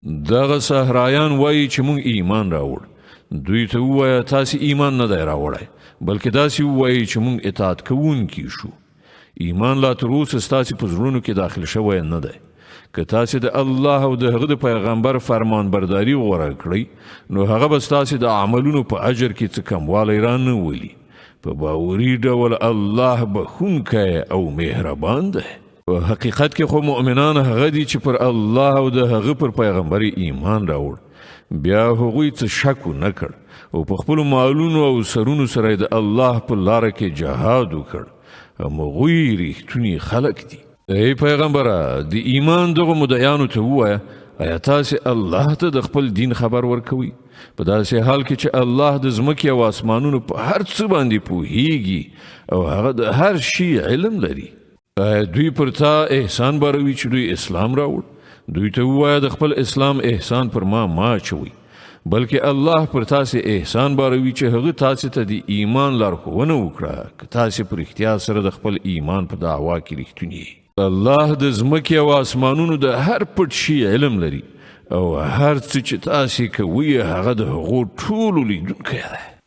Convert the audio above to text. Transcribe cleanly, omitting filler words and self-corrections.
دغه صحرایان وایي چې موږ ایمان راوړ. دوی ته ووایه تاسې ایمان نه دی راوړی، بلکې داسې ووایي چې موږ اطاعت کوونکي شو. ایمان لا تر اوسه ستاسې په زړونو کې داخل شوی نه دی. که تاسې د الله او د هغه د پیغمبر فرمان برداري غوره کړئ، نو هغه به ستاسې د عملونو په اجر کې څه کموالی را نه ولي. په باوري ډول الله بخښونکی او مهربان دی. په حقیقت کې خو مؤمنان هغه دي چې پر الله او د هغه پر پیغمبر ایمان راوړ، بیا هغوی څه شک نه کړ او په خپلو مالونو او سرونو سره د الله په لاره کې جهاد وکړ. هغوی ریښتوني خلک دي. ای پیغمبره، د ایمان دغه مدعیانو ته ووایه آیا تاسې الله ته د خپل دین خبر ورکوئ، په داسې حال کې چې الله د ځمکې او آسمانونو په هر څه باندې پوهیږي او هغه د هر شي علم لري. دوی پر تا احسان باروي چې دوی اسلام راوړ. دوی ته ووایه د خپل اسلام احسان پر ما اچوئ، بلکې الله پر تاسې احسان باروي چې هغه تاسې ته د ایمان لارښوونه وکړه که تاسې په رښتیا سره د خپل ایمان په دعوا کې رښتونی یې. الله د ځمکې او آسمانونو د هر پټ شي علم لري او هر څه چې تاسې کوئ هغه د هغو ټولو لیدونکی دی.